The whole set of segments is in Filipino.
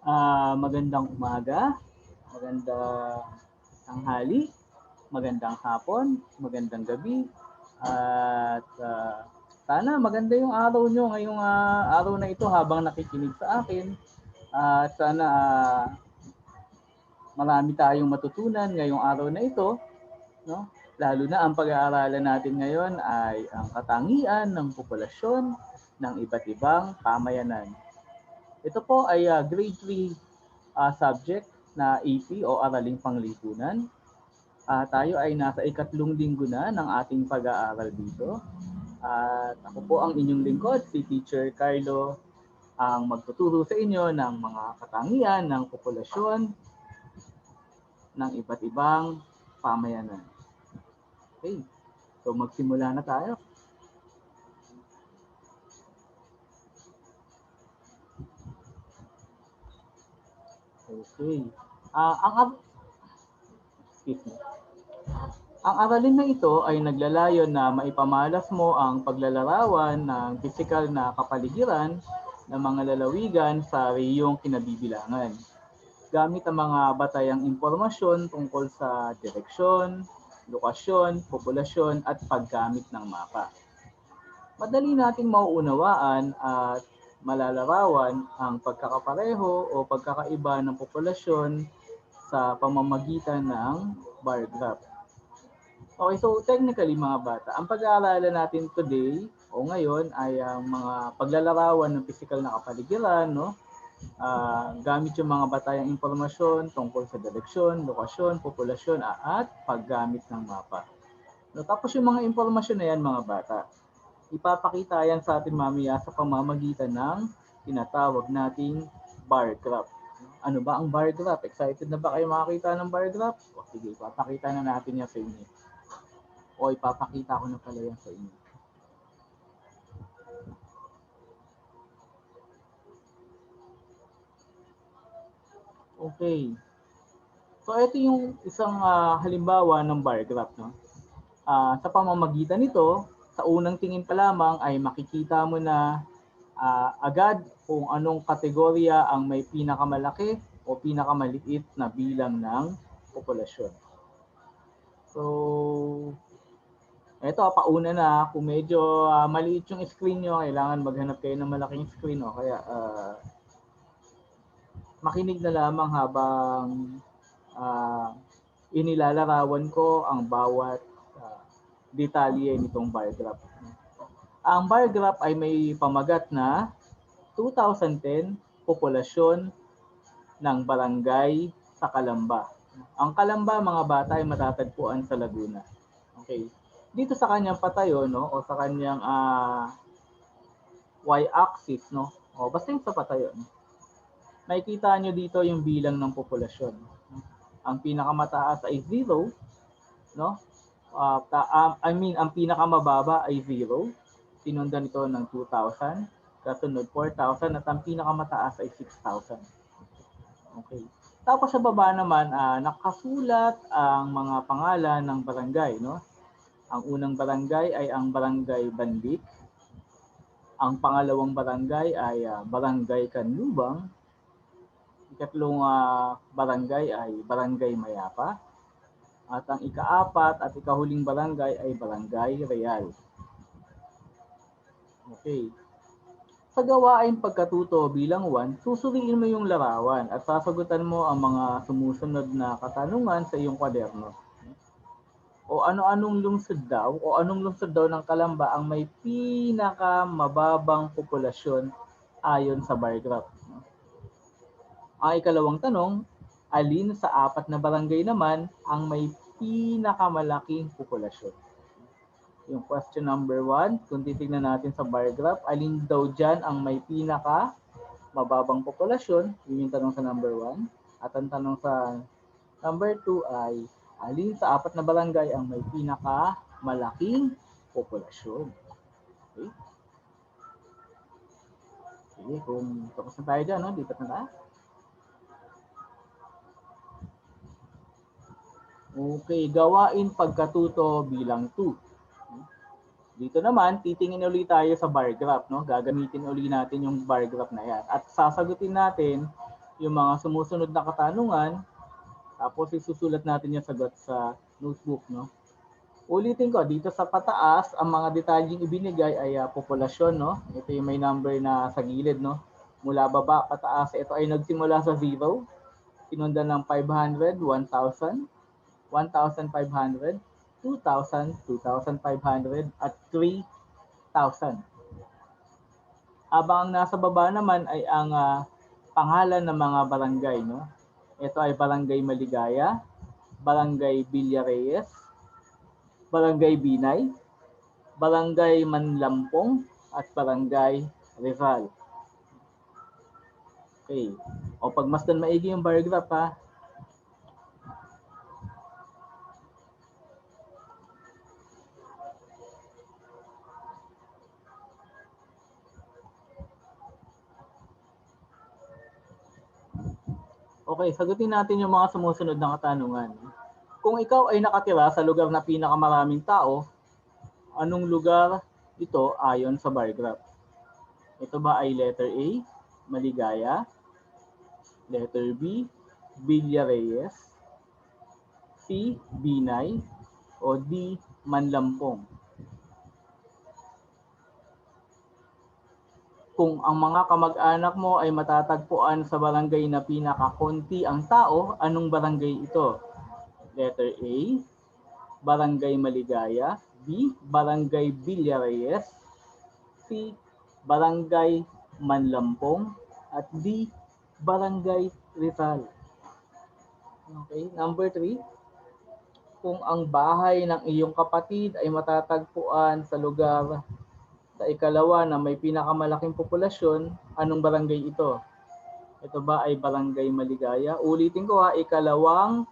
Magandang umaga, magandang tanghali, magandang hapon, magandang gabi, at sana maganda yung araw nyo ngayong araw na ito habang nakikinig sa akin. At sana marami tayong matutunan ngayong araw na ito, no? Lalo na ang pag-aaralan natin ngayon ay ang katangian ng populasyon ng iba't ibang pamayanan. Ito po ay grade 3 subject na AP o Araling Panglipunan. Tayo ay nasa ikatlong linggo na ng ating pag-aaral dito. At ako po ang inyong lingkod, si Teacher Carlo, ang magtuturo sa inyo ng mga katangian ng populasyon ng iba't ibang pamayanan. Okay, so magsimula na tayo. Okay. Excuse me. Ang aralin na ito ay naglalayon na maipamalas mo ang paglalarawan ng pisikal na kapaligiran ng mga lalawigan sa reyong kinabibilangan, gamit ang mga batayang impormasyon tungkol sa direksyon, lokasyon, populasyon at paggamit ng mapa. Madali nating mauunawaan at malalarawan ang pagkakapareho o pagkakaiba ng populasyon sa pamamagitan ng bar graph. Okay, so technically mga bata, ang pag-aaralan natin today o ngayon ay ang mga paglalarawan ng physical na kapaligiran, no? Gamit yung mga batayang impormasyon tungkol sa direksyon, lokasyon, populasyon at paggamit ng mapa. No, tapos yung mga impormasyon na yan mga bata, ipapakita yan sa atin mamaya sa pamamagitan ng tinatawag nating bar graph. Ano ba ang bar graph? Excited na ba kayo makakita ng bar graph? O sige, ipapakita na natin yan sa inyo. O ipapakita ko na pala yan sa inyo. Okay. So ito yung isang halimbawa ng bar graph. No? Sa pamamagitan nito, sa unang tingin pa lamang ay makikita mo na agad kung anong kategorya ang may pinakamalaki o pinakamaliit na bilang ng populasyon. So, ito, pauna na. Kung medyo maliit yung screen nyo, kailangan maghanap kayo ng malaking screen. O kaya, makinig na lamang habang inilalarawan ko ang bawat detalye nitong bar graph. Ang bar graph ay may pamagat na 2010 populasyon ng barangay sa Calamba. Ang Calamba, mga bata, ay matatagpuan sa Laguna. Okay. Dito sa kanyang patayo, no, o sa kanyang y-axis, no, o basta yung sa patayo, no, makikita nyo dito yung bilang ng populasyon. Ang pinakamataas ay 0, no? Ang pinakamababa ay 0. Sinundan ito ng 2,000, kasunod 4,000 at ang pinakamataas ay 6,000. Okay. Tapos sa baba naman, nakasulat ang mga pangalan ng barangay, no? Ang unang barangay ay ang Barangay Bandik. Ang pangalawang barangay ay Barangay Kanlubang. Ikatlong barangay ay Barangay Mayapa. At ang ikaapat at ikahuling barangay ay Barangay Real. Okay. Sa gawain pagkatuto bilang 1, susuriin mo yung larawan at sasagutan mo ang mga sumusunod na katanungan sa iyong kwaderno. O anong lungsod daw ng Calamba ang may pinakamababang populasyon ayon sa bar graph. Ang ikalawang tanong, alin sa apat na barangay naman ang may pinakamalaking populasyon? Yung question number 1, kung titignan natin sa bar graph, alin daw dyan ang may pinakamababang populasyon? Yun yung tanong sa number 1. At ang tanong sa number 2 ay, alin sa apat na barangay ang may pinakamalaking populasyon? Okay. Sige, kung tapos na tayo dyan, no? Lipat na tayo. Okay, gawain pagkatuto bilang 2. Dito naman, titingin ulit tayo sa bar graph, no? Gagamitin ulit natin yung bar graph na yan. At sasagutin natin yung mga sumusunod na katanungan, tapos isusulat natin yung sagot sa notebook, no? Ulitin ko, dito sa pataas, ang mga detalyeng ibinigay ay populasyon, no? Ito yung may number na sa gilid, no? Mula baba, pataas, ito ay nagsimula sa 0, sinundan ng 500, 1,000, 1,500, 2,000, 2,500, at 3,000. Habang ang nasa baba naman ay ang pangalan ng mga barangay, no? Ito ay Barangay Maligaya, Barangay Villareyes, Barangay Binay, Barangay Manlampong, at Barangay Rizal. Okay. O pagmasdan maigi yung bar graph, ha. Okay, sagutin natin yung mga sumusunod na katanungan. Kung ikaw ay nakatira sa lugar na pinakamaraming tao, anong lugar ito ayon sa bar graph? Ito ba ay letter A, Maligaya, letter B, Villareyes, C, Binay, o D, Manlampong? Kung ang mga kamag-anak mo ay matatagpuan sa barangay na pinakakonti ang tao, anong barangay ito? Letter A, Barangay Maligaya, B, Barangay Villareyes, C, Barangay Manlampong, at D, Barangay Rizal. Okay, number 3. Kung ang bahay ng iyong kapatid ay matatagpuan sa lugar sa ikalawa na may pinakamalaking populasyon, anong barangay ito? Ito ba ay Barangay Maligaya? Ulitin ko, ha, ikalawang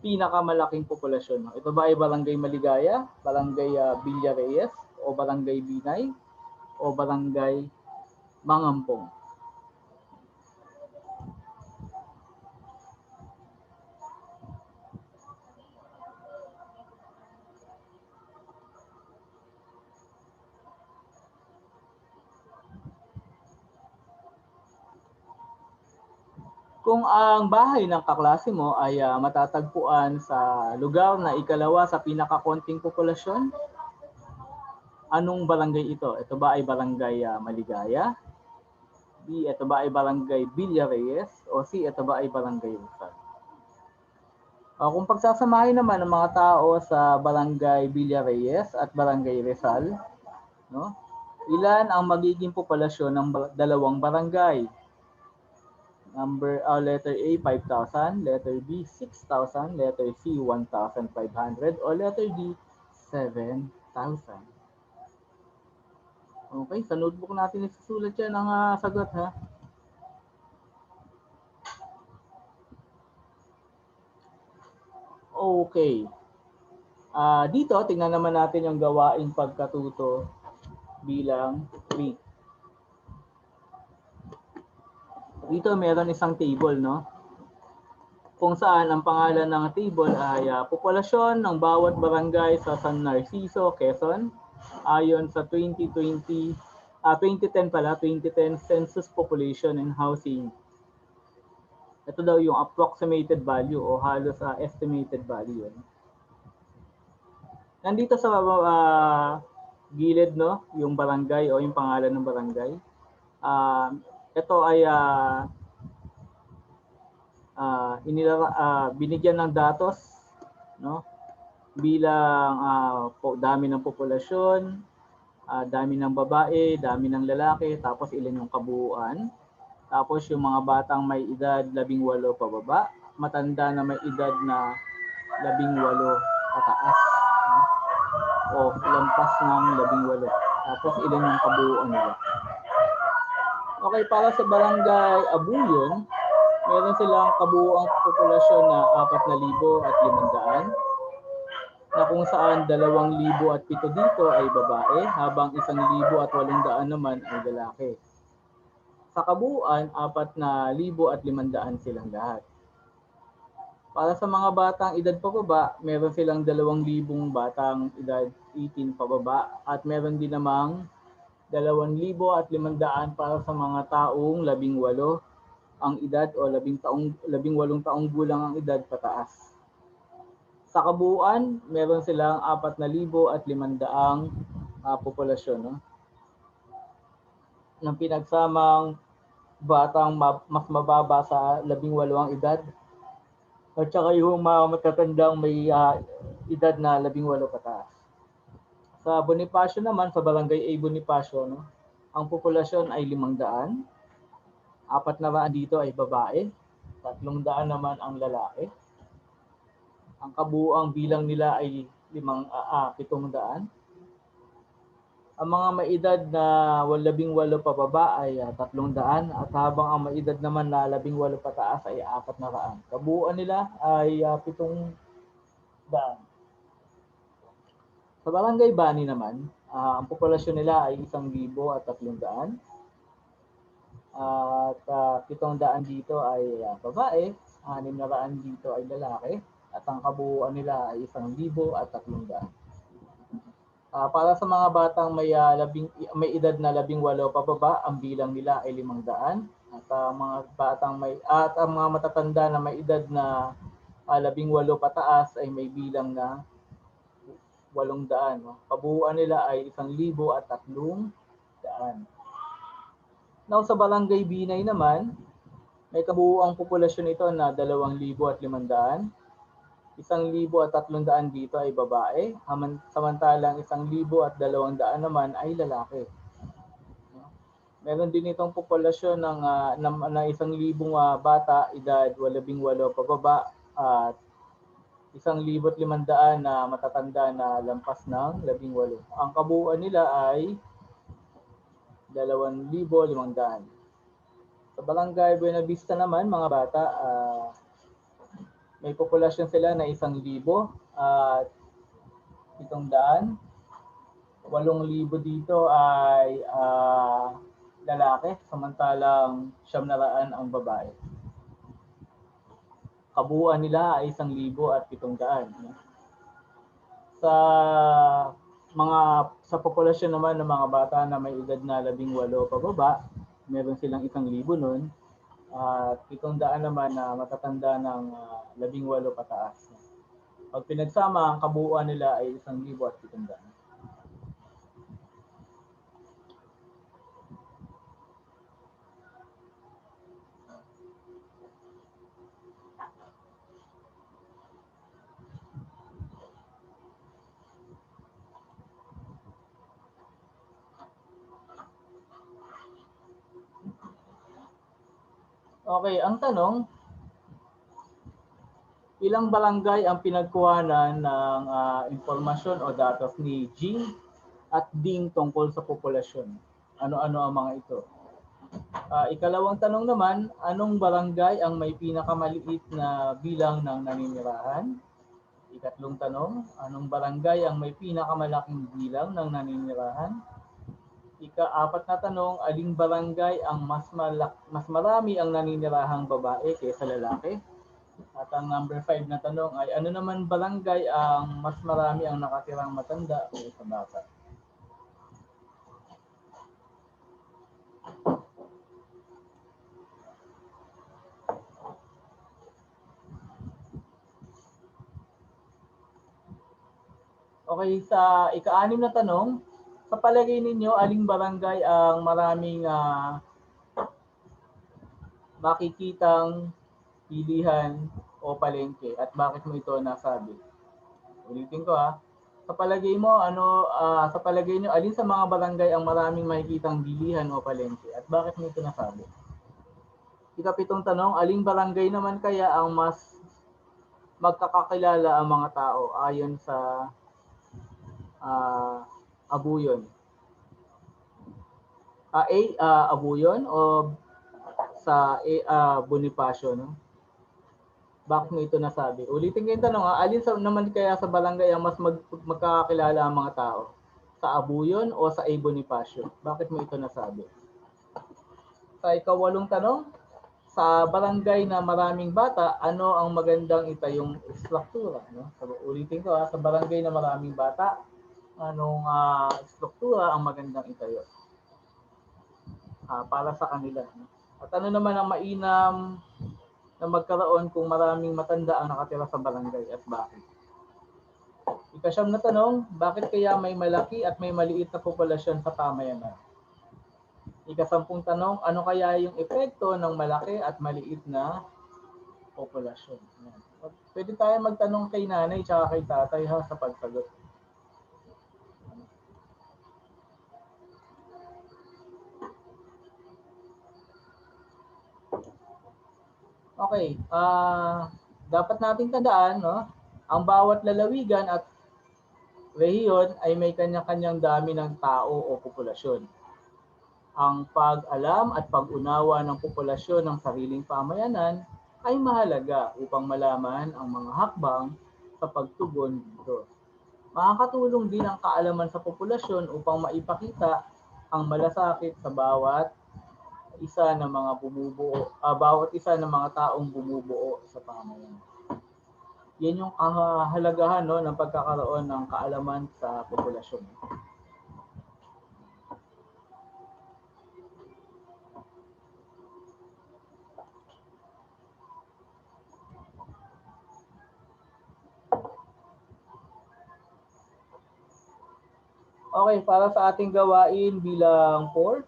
pinakamalaking populasyon. Ito ba ay Barangay Maligaya, Barangay Villareyes, o Barangay Binay, o Barangay Mangampong? Kung ang bahay ng kaklase mo ay matatagpuan sa lugar na ikalawa sa pinakakonting populasyon, anong barangay ito? Ito ba ay Barangay Maligaya? B, ito ba ay Barangay Villareyes? O C, ito ba ay Barangay Rizal? Kung pagsasamahin naman ng mga tao sa Barangay Villareyes at Barangay Rizal, no? Ilan ang magiging populasyon ng dalawang barangay? Letter A, 5,000, letter B, 6,000, letter C, 1,500, o letter D, 7,000. Okay, sa notebook natin isusulat yan ang sagot, ha. Okay. Dito, tingnan naman natin yung gawaing pagkatuto bilang 3. Dito meron isang table, no? Kung saan ang pangalan ng table ay populasyon ng bawat barangay sa San Narciso, Quezon, ayon sa 2010 Census Population and Housing. Ito daw yung approximated value o halos estimated value. Nandito sa gilid, no, yung barangay o yung pangalan ng barangay. Ito ay binigyan ng datos, no, bilang dami ng populasyon, dami ng babae, dami ng lalaki, tapos ilan yung kabuuan. Tapos yung mga batang may edad 18 pababa, matanda na may edad na 18 pataas, no? O lampas ng 18. Tapos ilan yung kabuuan nila. Okay, para sa barangay Abuyon, meron silang kabuuang populasyon na 4,500, na kung saan 2,007 dito ay babae, habang 1,800 naman ay lalaki. Sa kabuuan, 4,500 silang lahat. Para sa mga batang edad pababa, meron silang 2,000 batang edad 18 pababa, at meron din namang 2,500 para sa mga taong 18 ang edad o 18 taong gulang ang edad pataas. Sa kabuuan, meron silang 4,500 populasyon, no? Ng pinagsamang batang mas mababa sa 18 ang edad at saka yung mga matatandang may edad na 18 pataas. Sa Bonifacio naman, sa Barangay A Bonifacio, no, ang populasyon ay 500. 400 dito ay babae, 300 naman ang lalaki. Ang kabuuang bilang nila ay 700. Ang mga may edad na 18 pababa ay 300 at habang ang may edad naman na 18 pataas ay 400. Kabuuan nila ay 700. Sa Barangay Bani naman, ang populasyon nila ay 1,300 at 700 dito ay babae, 600 dito ay lalaki at ang kabuuan nila ay 1,300. Para sa mga batang may edad na 18 pababa, ang bilang nila ay 500 at mga batang ang mga matatanda na may edad na 18 pataas ay may bilang na 800. No? Kabuuan nila ay 1,300. Now sa Barangay Binay naman, may kabuuang populasyon ito na 2,500. 1,300 dito ay babae, samantalang 1,200 naman ay lalaki. Meron din itong populasyon ng 1,000 bata, edad 18 pababa at 1,500 na matatanda na lampas ng 18. Ang kabuuan nila ay 2,500. Sa Barangay Buena Vista naman, mga bata, may populasyon sila na 1,000 at 700. 8,000 dito ay lalaki, samantalang 900 ang babae. Kabuuan nila ay 1,700. Sa populasyon naman ng mga bata na may edad na 18 pababa, meron silang 1,000 nun. At 700 naman na matatanda ng 18 pataas. Pag pinagsama, ang kabuuan nila ay 1,700. Okay, ang tanong, ilang barangay ang pinagkuhanan ng impormasyon o datos ni Jing at Ding tungkol sa populasyon? Ano-ano ang mga ito? Ikalawang tanong naman, anong barangay ang may pinakamaliit na bilang ng naninirahan? Ikatlong tanong, anong barangay ang may pinakamalaking bilang ng naninirahan? Ika-apat na tanong, aling barangay ang mas marami ang naninirahang babae kaysa lalaki? At ang number 5 na tanong ay ano naman barangay ang mas marami ang nakatirang matanda kaysa bata? Okay, sa ika-6 na tanong, sa palagay ninyo, aling barangay ang maraming makikitang pilihan o palengke at bakit mo ito nasabi? Ulitin ko Sa palagay mo, sa palagay niyo, alin sa mga barangay ang maraming makikitang bilihan o palengke at bakit mo ito nasabi? Ika-7 tanong, aling barangay naman kaya ang mas magkakakilala ang mga tao ayon sa Abuyon? Abuyon o sa Bonifacio, no? Bakit mo ito nasabi? Ulitin ko yung tanong, alin naman kaya sa barangay ang mas magkakakilala ang mga tao? Sa Abuyon o sa A Bonifacio? Bakit mo ito nasabi? Sa ika-8 tanong, sa barangay na maraming bata, ano ang magandang itayong struktura? No? So, ulitin ko sa barangay na maraming bata, anong struktura ang magandang itayo? para sa kanila. At ano naman ang mainam na magkaroon kung maraming matanda ang nakatira sa barangay at bakit? Ikasyam na tanong, bakit kaya may malaki at may maliit na populasyon sa pamayanan? Ikasampung tanong, ano kaya yung epekto ng malaki at maliit na populasyon? Pwede tayo magtanong kay nanay at kay tatay ha sa pagsagot. Okay, dapat nating tandaan, no? Ang bawat lalawigan at rehiyon ay may kanya-kanyang dami ng tao o populasyon. Ang pag-alam at pag-unawa ng populasyon ng sariling pamayanan ay mahalaga upang malaman ang mga hakbang sa pagtugon dito. Makakatulong din ang kaalaman sa populasyon upang maipakita ang malasakit sa bawat isa ng mga taong bumubuo sa pamayanan. Yan yung kahalagahan, no, ng pagkakaroon ng kaalaman sa populasyon. Okay, para sa ating gawain bilang 4,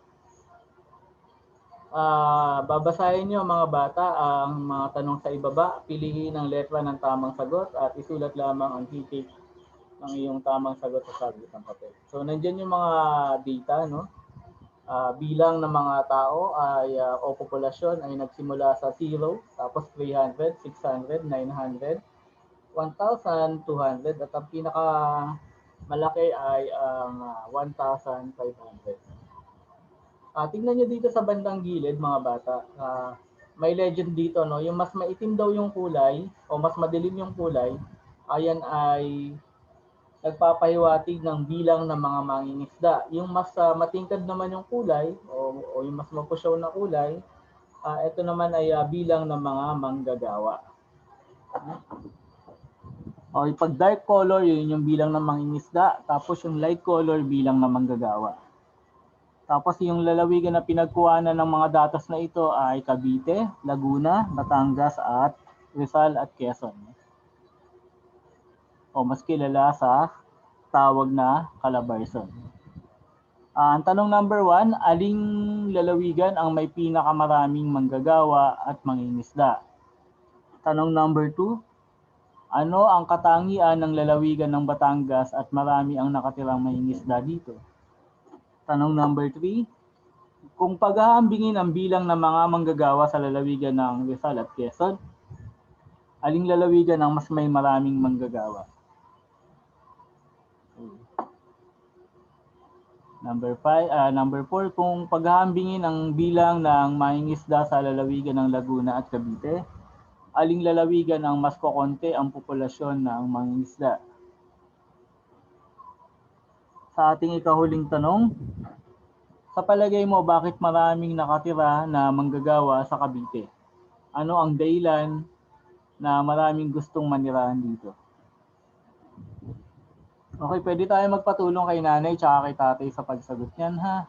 babasahin nyo mga bata ang mga tanong sa ibaba, piliin ang letra ng tamang sagot at isulat lamang ang titik ng iyong tamang sagot sa sagot ng papel. So nandiyan yung mga data, no? Bilang ng mga tao ay o populasyon ay nagsimula sa 0, tapos 300, 600, 900, 1,200 at ang pinaka malaki ay ang 1,500. Tingnan nyo dito sa bandang gilid mga bata. May legend dito, no? Yung mas maitim daw yung kulay o mas madilim yung kulay, ayan ay nagpapahiwatig ng bilang ng mga mangingisda. Yung mas matingkad naman yung kulay o yung mas mapusyaw na kulay, ito naman ay bilang ng mga manggagawa. O, pag dark color, yun yung bilang ng mangingisda. Tapos yung light color, bilang ng manggagawa. Tapos yung lalawigan na pinagkuhanan ng mga datos na ito ay Cavite, Laguna, Batangas at Rizal at Quezon. O mas kilala sa tawag na Calabarzon. Ang tanong number 1, aling lalawigan ang may pinakamaraming manggagawa at mangingisda? Tanong number 2, ano ang katangian ng lalawigan ng Batangas at marami ang nakatirang mangingisda dito? Tanong number 3, kung paghahambingin ang bilang ng mga manggagawa sa lalawigan ng Rizal at Quezon, aling lalawigan ang mas may maraming manggagawa? Number 4, kung paghahambingin ang bilang ng mangingisda sa lalawigan ng Laguna at Cavite, aling lalawigan ang mas kokonti ang populasyon ng mangingisda? Sa ating ikahuling tanong, sa palagay mo bakit maraming nakatira na manggagawa sa Cavite? Ano ang dahilan na maraming gustong manirahan dito? Okay, pwede tayo magpatulong kay nanay tsaka kay tatay sa pagsagot niyan, ha?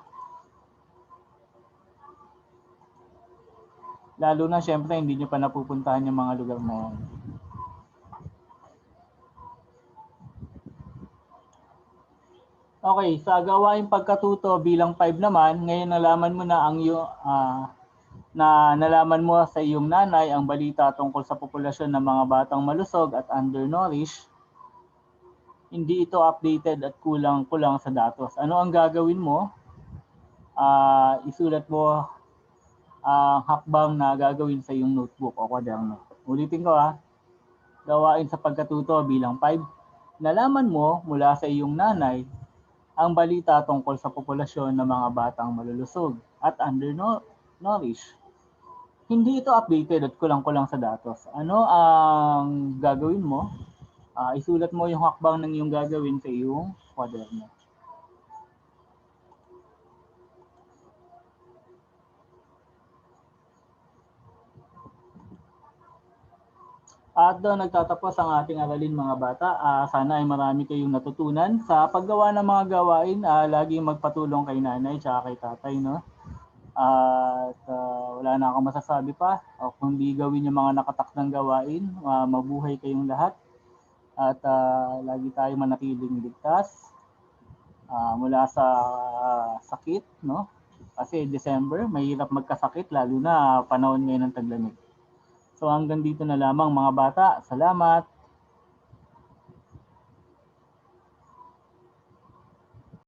Lalo na syempre hindi nyo pa napupuntahan yung mga lugar na yan. Okay, sa gawaing pagkatuto bilang 5 naman, ngayon nalaman mo na nalaman mo sa iyong nanay ang balita tungkol sa populasyon ng mga batang malusog at undernourished. Hindi ito updated at kulang-kulang sa datos. Ano ang gagawin mo? Isulat mo ang hakbang na gagawin sa iyong notebook o kwaderno. Ulitin ko gawain sa pagkatuto bilang 5. Nalaman mo mula sa iyong nanay ang balita tungkol sa populasyon ng mga batang malulusog at undernourished. Hindi ito updated at kulang-kulang sa datos. Ano ang gagawin mo? Isulat mo yung hakbang ng iyong gagawin sa iyong kwaderno. At doon nagtatapos ang ating aralin mga bata. Sana ay marami kayong natutunan. Sa paggawa ng mga gawain, laging magpatulong kay nanay at kay tatay, no? At wala na akong masasabi pa. Kundi gawin yung mga nakatakdang gawain. Mabuhay kayong lahat. At lagi tayo manatiling ligtas mula sa sakit, no? Kasi December, mahirap magkasakit, lalo na panahon ngayon ng taglamig. So hanggang dito na lamang mga bata. Salamat.